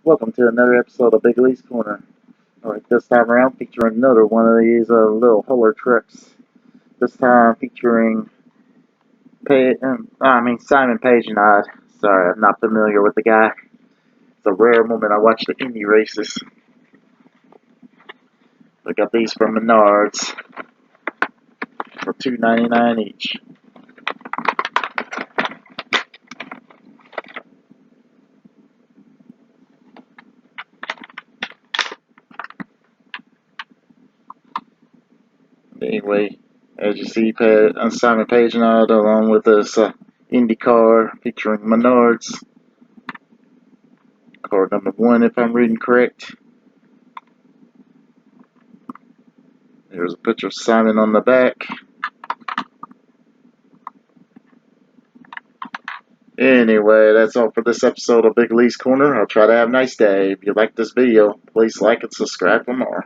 Welcome to another episode of Big Lee's Corner. Alright, this time around featuring another one of these little holler tricks. This time featuring Simon Pagenaud. Sorry, I'm not familiar with the guy. It's a rare moment I watch the Indy races. I got these from Menards for $2.99 each. Anyway, as you see, Simon Pagenaud along with this Indy car featuring Menards. Car number 1, if I'm reading correct. There's a picture of Simon on the back. Anyway, that's all for this episode of Big Lee's Corner. I'll try to have a nice day. If you like this video, please like and subscribe for more.